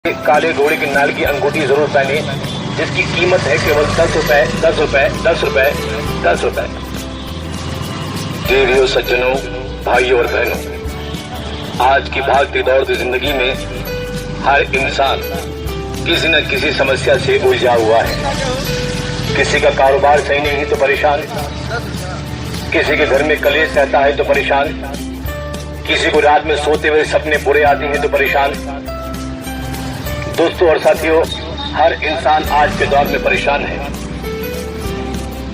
काले घोड़े की नाल की अंगूठी जरूर पहने, जिसकी कीमत है केवल 10 रुपए, 10 रुपए, 10 रुपए, 10 रुपए। देवियों, सज्जनों, भाइयों और बहनों, आज की भागती दौड़ती जिंदगी में हर इंसान किसी न किसी समस्या से उलझा हुआ है। किसी का कारोबार सही नहीं तो परेशान, किसी के घर में कलेश रहता है तो परेशान, किसी को रात में सोते हुए सपने बुरे आते हैं तो परेशान। दोस्तों और साथियों, हर इंसान आज के दौर में परेशान है।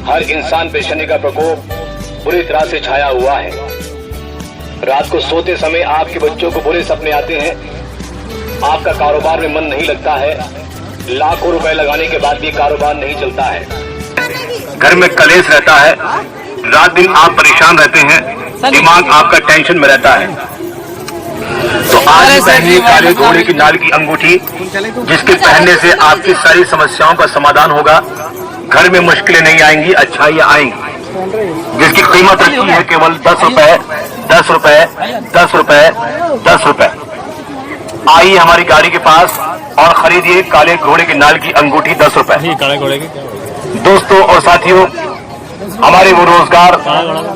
हर इंसान पे शनि का प्रकोप बुरी तरह से छाया हुआ है। रात को सोते समय आपके बच्चों को बुरे सपने आते हैं, आपका कारोबार में मन नहीं लगता है, लाखों रुपए लगाने के बाद भी कारोबार नहीं चलता है, घर में कलेश रहता है, रात दिन आप परेशान रहते हैं, दिमाग आपका टेंशन में रहता है। तो आज पहनिए काले घोड़े की नाल की अंगूठी, जिसके पहनने से आपकी सारी समस्याओं का समाधान होगा। घर में मुश्किलें नहीं आएंगी, अच्छाइयां आएंगी। जिसकी कीमत रखी है केवल 10 रुपए, 10 रुपए, 10 रुपए, 10 रुपए। आइए हमारी गाड़ी के पास और खरीदिए काले घोड़े की नाल की अंगूठी 10 रुपए। काले घोड़े की दोस्तों और साथियों, हमारे वो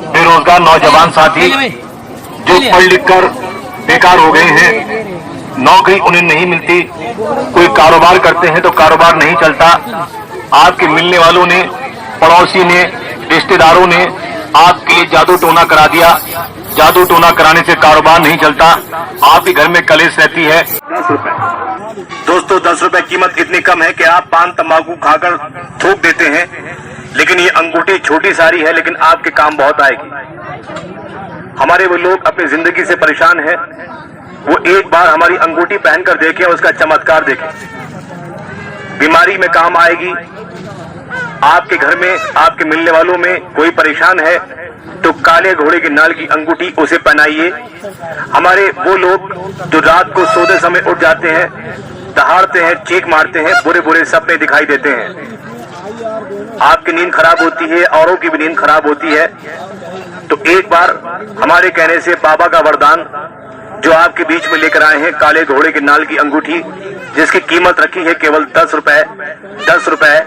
बेरोजगार नौजवान साथी जो पढ़ लिख कर बेकार हो गए हैं, नौकरी उन्हें नहीं मिलती, कोई कारोबार करते हैं तो कारोबार नहीं चलता। आपके मिलने वालों ने, पड़ोसी ने, रिश्तेदारों ने आपके लिए जादू टोना करा दिया। जादू टोना कराने से कारोबार नहीं चलता, आपके घर में कलेश रहती है। 10 रुपए दोस्तों, 10 रुपए कीमत इतनी कम है कि आप पान तंबाकू खाकर थूक देते हैं, लेकिन ये अंगूठी छोटी सारी है, लेकिन आपके काम बहुत आएगी। हमारे वो लोग अपनी जिंदगी से परेशान हैं, वो एक बार हमारी अंगूठी पहनकर देखें, उसका चमत्कार देखें, बीमारी में काम आएगी। आपके घर में, आपके मिलने वालों में कोई परेशान है तो काले घोड़े की नाल की अंगूठी उसे पहनाइए। हमारे वो लोग जो रात को सोते समय उठ जाते हैं, दहाड़ते हैं, चीख मारते हैं, बुरे बुरे सपने दिखाई देते हैं, आपकी नींद खराब होती है, औरों की भी नींद खराब होती है। तो एक बार हमारे कहने से बाबा का वरदान जो आपके बीच में लेकर आए हैं, काले घोड़े की नाल की अंगूठी, जिसकी कीमत रखी है केवल 10 रुपए, 10 रुपए,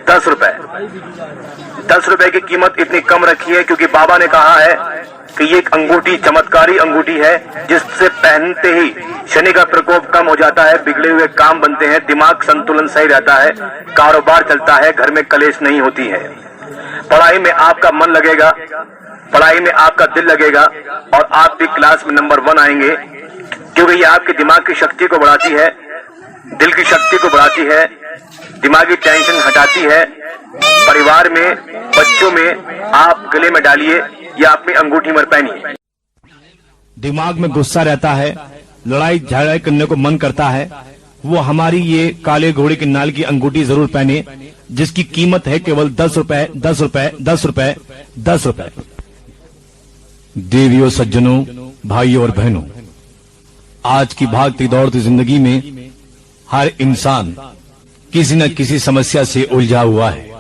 10 रुपए। 10 रुपए की कीमत इतनी कम रखी है क्योंकि बाबा ने कहा है कि ये अंगूठी चमत्कारी अंगूठी है, जिससे पहनते ही शनि का प्रकोप कम हो जाता है, बिगड़े हुए काम बनते हैं, दिमाग संतुलन सही रहता है, कारोबार चलता है, घर में कलेश नहीं होती है, पढ़ाई में आपका मन लगेगा, पढ़ाई में आपका दिल लगेगा और आप भी क्लास में नंबर 1 आएंगे, क्योंकि ये आपके दिमाग की शक्ति को बढ़ाती है, दिल की शक्ति को बढ़ाती है, दिमागी टेंशन हटाती है। परिवार में, बच्चों में आप गले में डालिए या अपनी अंगूठी में पहनिए। दिमाग में गुस्सा रहता है, लड़ाई झगड़ा करने को मन करता है, वो हमारी ये काले घोड़े की नाल की अंगूठी जरूर पहने, जिसकी कीमत है केवल 10 रुपए, 10 रुपए, 10 रुपए, 10 रुपए। देवियों, सज्जनों, भाइयों और बहनों, आज की भागती दौड़ती जिंदगी में हर इंसान किसी न किसी समस्या से उलझा हुआ है।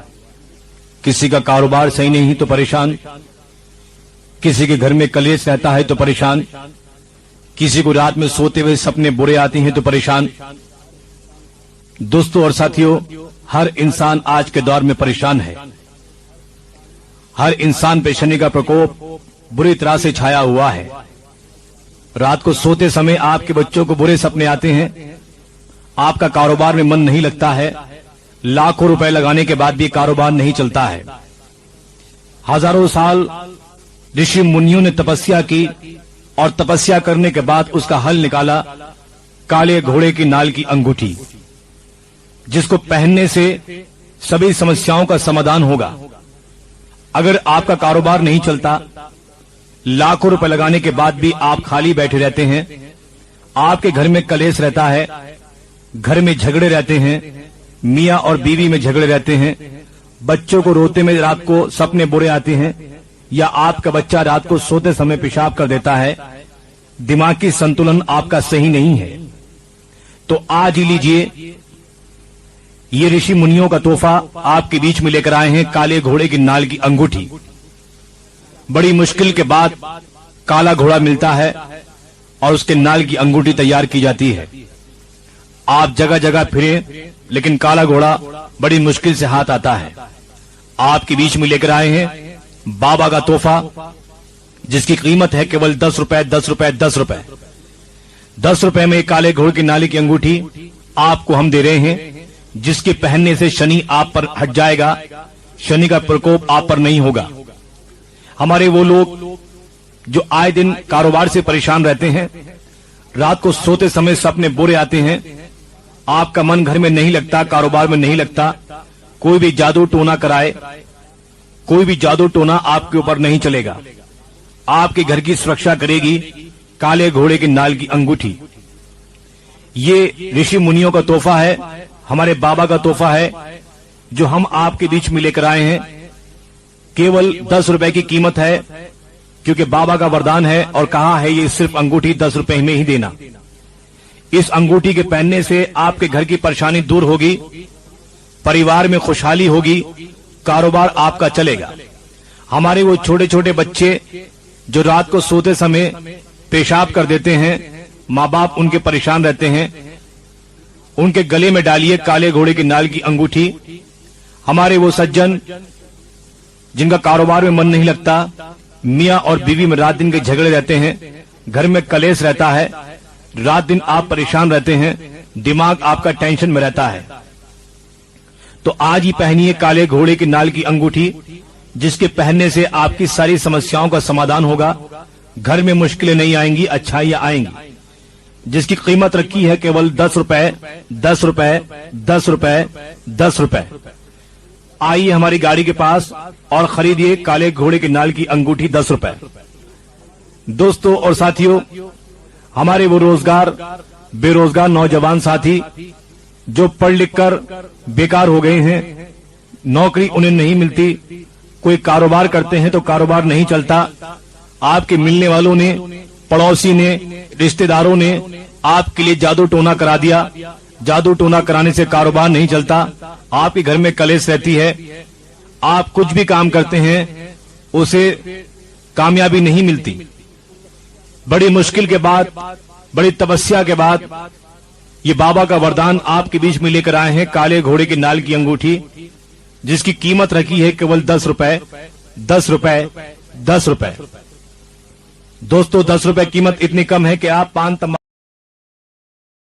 किसी का कारोबार सही नहीं तो परेशान, किसी के घर में कलेश रहता है तो परेशान, किसी को रात में सोते हुए सपने बुरे आते हैं तो परेशान। दोस्तों और साथियों, हर इंसान आज के दौर में परेशान है। हर इंसान पे शनि का प्रकोप बुरी तरह से छाया हुआ है। रात को सोते समय आपके बच्चों को बुरे सपने आते हैं, आपका कारोबार में मन नहीं लगता है, लाखों रुपए लगाने के बाद भी कारोबार नहीं चलता है। हजारों साल ऋषि मुनियों ने तपस्या की और तपस्या करने के बाद उसका हल निकाला काले घोड़े की नाल की अंगूठी, जिसको पहनने से सभी समस्याओं का समाधान होगा। अगर आपका कारोबार नहीं चलता, लाखों रुपए लगाने के बाद भी आप खाली बैठे रहते हैं, आपके घर में कलेश रहता है, घर में झगड़े रहते हैं, मियां और बीवी में झगड़े रहते हैं, बच्चों को रोते में रात को सपने बुरे आते हैं, या आपका बच्चा रात को सोते समय पेशाब कर देता है, दिमागी संतुलन आपका सही नहीं है, तो आज ही लीजिए ये ऋषि मुनियों का तोहफा आपके बीच में लेकर आए हैं, काले घोड़े की नाल की अंगूठी। बड़ी मुश्किल के बाद काला घोड़ा मिलता है और उसके नाल की अंगूठी तैयार की जाती है। आप जगह जगह फिरे लेकिन काला घोड़ा बड़ी मुश्किल से हाथ आता है। आपके बीच में लेकर आए हैं बाबा का तोहफा, जिसकी कीमत है केवल 10 रुपए, 10 रुपए, 10 रुपए। 10 रुपए में काले घोड़े की नाली की अंगूठी आपको हम दे रहे हैं, जिसके पहनने से शनि आप पर हट जाएगा, शनि का प्रकोप आप पर नहीं होगा। हमारे वो लोग जो आए दिन कारोबार से परेशान रहते हैं, रात को सोते समय सपने बुरे आते हैं, आपका मन घर में नहीं लगता, कारोबार में नहीं लगता, कोई भी जादू टोना कराए, कोई भी जादू टोना आपके ऊपर नहीं चलेगा। आपके घर की सुरक्षा करेगी काले घोड़े की नाल की अंगूठी। ये ऋषि मुनियों का तोहफा है, हमारे बाबा का तोहफा है, जो हम आपके बीच में लेकर आए हैं। केवल 10 रुपए की कीमत है, क्योंकि बाबा का वरदान है और कहा है ये सिर्फ अंगूठी 10 रुपए में ही देना। इस अंगूठी के पहनने से आपके घर की परेशानी दूर होगी, परिवार में खुशहाली होगी, कारोबार आपका चलेगा। हमारे वो छोटे छोटे बच्चे जो रात को सोते समय पेशाब कर देते हैं, माँ बाप उनके परेशान रहते हैं, उनके गले में डालिए काले घोड़े की नाल की अंगूठी। हमारे वो सज्जन जिनका कारोबार में मन नहीं लगता, मियाँ और बीवी में रात दिन के झगड़े रहते हैं, घर में कलेश रहता है, रात दिन आप परेशान रहते हैं, दिमाग आपका टेंशन में रहता है, तो आज ही पहनिए काले घोड़े की नाल की अंगूठी, जिसके पहनने से आपकी सारी समस्याओं का समाधान होगा। घर में मुश्किलें नहीं आएंगी, अच्छाइयां आएंगी। जिसकी कीमत रखी है केवल 10 रुपए, 10 रुपए, 10 रुपए, 10 रुपए। आइए हमारी गाड़ी के पास और खरीदिए काले घोड़े की नाल की अंगूठी 10 रुपए। दोस्तों और साथियों, हमारे वो बेरोजगार नौजवान साथी जो पढ़ लिख कर बेकार हो गए हैं, नौकरी उन्हें नहीं मिलती, कोई कारोबार करते हैं तो कारोबार नहीं चलता, आपके मिलने वालों ने, पड़ोसी ने, रिश्तेदारों ने आपके लिए जादू टोना करा दिया, जादू टोना कराने से कारोबार नहीं चलता, आपके घर में कलेश रहती है, आप कुछ भी काम करते हैं उसे कामयाबी नहीं मिलती। बड़ी मुश्किल के बाद, बड़ी तपस्या के बाद ये बाबा का वरदान आपके बीच में लेकर आए हैं, काले घोड़े की नाल की अंगूठी, जिसकी कीमत रखी है केवल 10 रुपए, 10 रुपए, 10 रुपए। दोस्तों 10 रुपए कीमत इतनी कम है कि आप पान